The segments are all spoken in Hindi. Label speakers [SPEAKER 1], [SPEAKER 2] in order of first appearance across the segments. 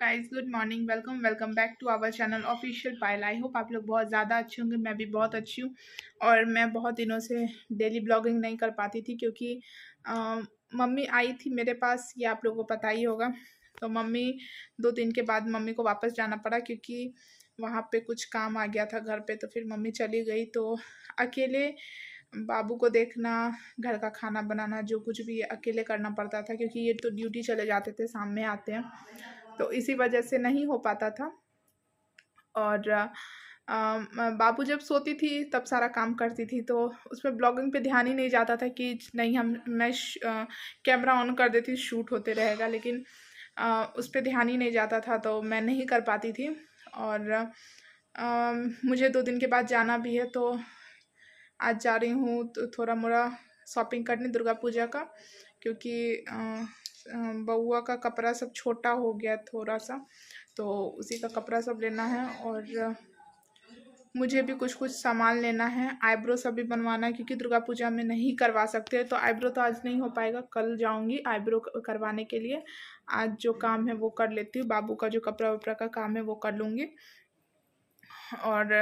[SPEAKER 1] Guys, good morning. Welcome back to our channel official Payal. I hope आप लोग बहुत ज़्यादा अच्छे होंगे। मैं भी बहुत अच्छी हूँ। और मैं बहुत दिनों से डेली ब्लॉगिंग नहीं कर पाती थी क्योंकि मम्मी आई थी मेरे पास, ये आप लोगों को पता ही होगा। तो मम्मी 2 दिन के बाद मम्मी को वापस जाना पड़ा क्योंकि वहाँ पे कुछ काम आ गया था घर पे। तो फिर मम्मी चली गई, तो अकेले बाबू को देखना, घर का खाना बनाना, जो कुछ भी अकेले करना पड़ता था क्योंकि ये तो ड्यूटी चले जाते थे, शाम में आते हैं, तो इसी वजह से नहीं हो पाता था। और बाबू जब सोती थी तब सारा काम करती थी, तो उसमें ब्लॉगिंग पे ध्यान ही नहीं जाता था कि नहीं मैं कैमरा ऑन कर देती, शूट होते रहेगा, लेकिन उस पर ध्यान ही नहीं जाता था, तो मैं नहीं कर पाती थी। और मुझे 2 दिन के बाद जाना भी है, तो आज जा रही हूँ तो थोड़ा मोड़ा शॉपिंग करने दुर्गा पूजा का, क्योंकि बउआ का कपड़ा सब छोटा हो गया थोड़ा सा, तो उसी का कपड़ा सब लेना है। और मुझे भी कुछ कुछ सामान लेना है। आईब्रो सब भी बनवाना है क्योंकि दुर्गा पूजा में नहीं करवा सकते, तो आईब्रो तो आज नहीं हो पाएगा, कल जाऊंगी आईब्रो करवाने के लिए। आज जो काम है वो कर लेती हूँ, बाबू का जो कपड़ा वपड़ा का काम है वो कर लूँगी। और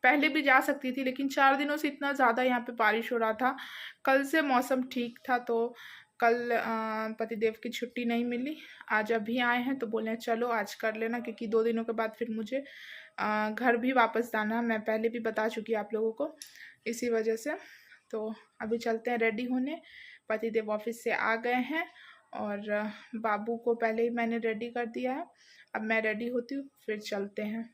[SPEAKER 1] पहले भी जा सकती थी, लेकिन 4 दिनों से इतना ज़्यादा यहाँ पे बारिश हो रहा था। कल से मौसम ठीक था, तो कल पतिदेव की छुट्टी नहीं मिली। आज अभी आए हैं तो बोले चलो आज कर लेना, क्योंकि 2 दिनों के बाद फिर मुझे घर भी वापस जाना। मैं पहले भी बता चुकी आप लोगों को, इसी वजह से। तो अभी चलते हैं रेडी होने। पतिदेव ऑफिस से आ गए हैं और बाबू को पहले ही मैंने रेडी कर दिया है। अब मैं रेडी होती हूँ, फिर चलते हैं।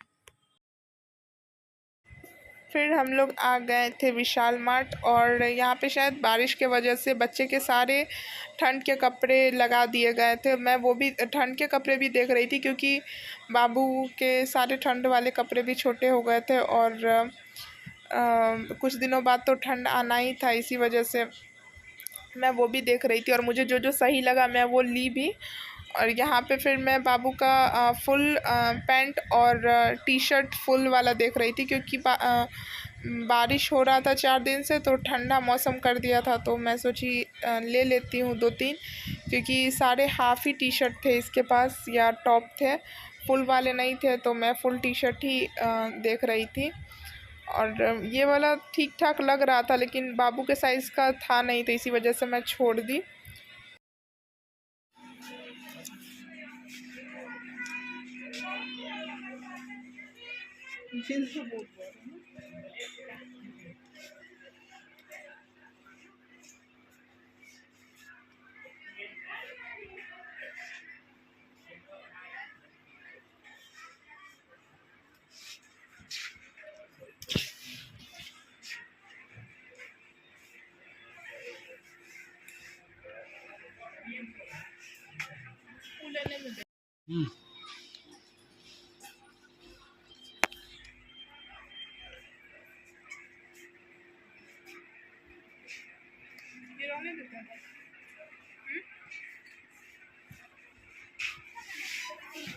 [SPEAKER 1] फिर हम लोग आ गए थे विशाल मार्ट, और यहाँ पे शायद बारिश के वजह से बच्चे के सारे ठंड के कपड़े लगा दिए गए थे। मैं वो भी ठंड के कपड़े भी देख रही थी क्योंकि बाबू के सारे ठंड वाले कपड़े भी छोटे हो गए थे, और कुछ दिनों बाद तो ठंड आना ही था, इसी वजह से मैं वो भी देख रही थी। और मुझे जो जो सही लगा मैं वो ली भी। और यहाँ पे फिर मैं बाबू का फुल पैंट और टी शर्ट फुल वाला देख रही थी क्योंकि बारिश हो रहा था 4 दिन से, तो ठंडा मौसम कर दिया था, तो मैं सोची ले लेती हूँ 2-3, क्योंकि सारे हाफ ही टी शर्ट थे इसके पास या टॉप थे, फुल वाले नहीं थे, तो मैं फुल टी शर्ट ही देख रही थी। और ये वाला ठीक ठाक लग रहा था, लेकिन बाबू के साइज़ का था नहीं, तो इसी वजह से मैं छोड़ दी।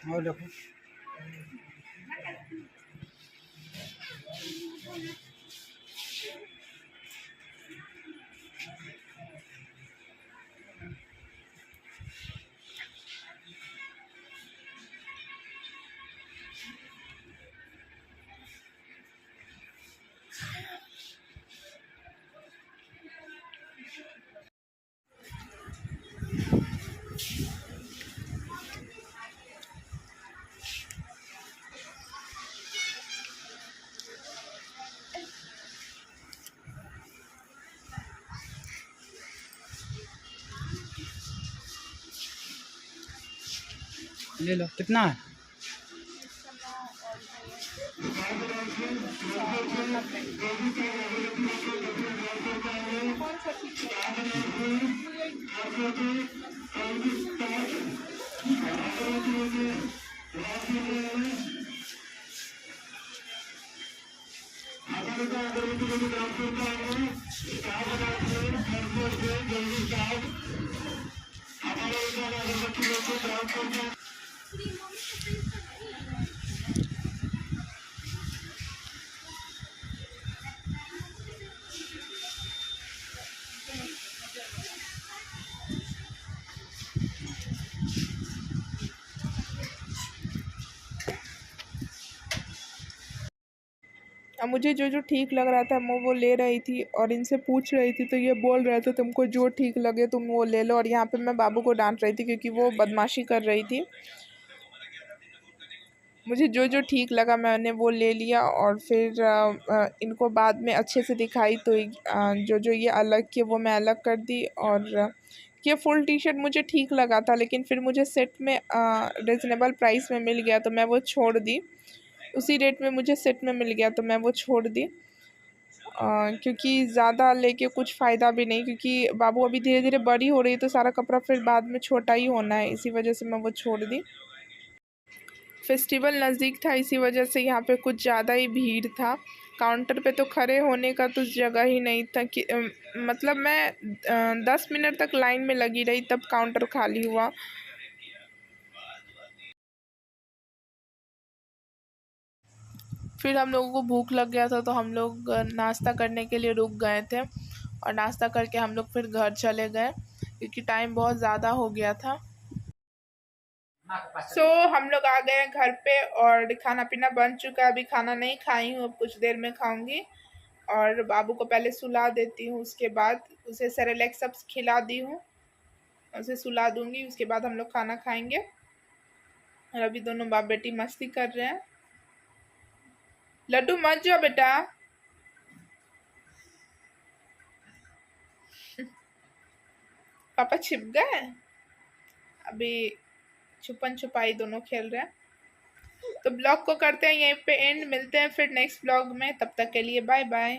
[SPEAKER 2] और देखो ले लो, कितना है?
[SPEAKER 1] अब मुझे जो जो ठीक लग रहा था मैं वो ले रही थी और इनसे पूछ रही थी, तो ये बोल रहे थे तुमको जो ठीक लगे तुम वो ले लो। और यहाँ पे मैं बाबू को डांट रही थी क्योंकि वो बदमाशी कर रही थी। मुझे जो जो ठीक लगा मैंने वो ले लिया और फिर इनको बाद में अच्छे से दिखाई तो जो जो ये अलग किए वो मैं अलग कर दी। और ये फुल टी शर्ट मुझे ठीक लगा था, लेकिन फिर मुझे सेट में रिजनेबल प्राइस में मिल गया तो मैं वो छोड़ दी। उसी रेट में मुझे सेट में मिल गया तो मैं वो छोड़ दी, क्योंकि ज़्यादा लेके कुछ फ़ायदा भी नहीं, क्योंकि बाबू अभी धीरे धीरे बड़ी हो रही है तो सारा कपड़ा फिर बाद में छोटा ही होना है, इसी वजह से मैं वो छोड़ दी। फेस्टिवल नज़दीक था, इसी वजह से यहाँ पे कुछ ज़्यादा ही भीड़ था। काउंटर पे तो खड़े होने का तो जगह ही नहीं था कि मतलब मैं 10 मिनट तक लाइन में लगी रही तब काउंटर खाली हुआ। फिर हम लोगों को भूख लग गया था तो हम लोग नाश्ता करने के लिए रुक गए थे और नाश्ता करके हम लोग फिर घर चले गए क्योंकि टाइम बहुत ज़्यादा हो गया था। हम लोग आ गए हैं घर पे और खाना पीना बन चुका है। अभी खाना नहीं खाई हूँ, अब कुछ देर में खाऊंगी और बाबू को पहले सुला देती हूँ, उसके बाद उसे सेरेलैक सब खिला दी हूँ, उसे सुला दूंगी, उसके बाद हम लोग खाना खाएंगे। और अभी दोनों बाप बेटी मस्ती कर रहे हैं। लड्डू मत जाओ बेटा। पापा छिप गए। अभी छुपन छुपाई दोनों खेल रहे हैं। तो ब्लॉग को करते हैं यहीं पे एंड, मिलते हैं फिर नेक्स्ट ब्लॉग में, तब तक के लिए बाय बाय।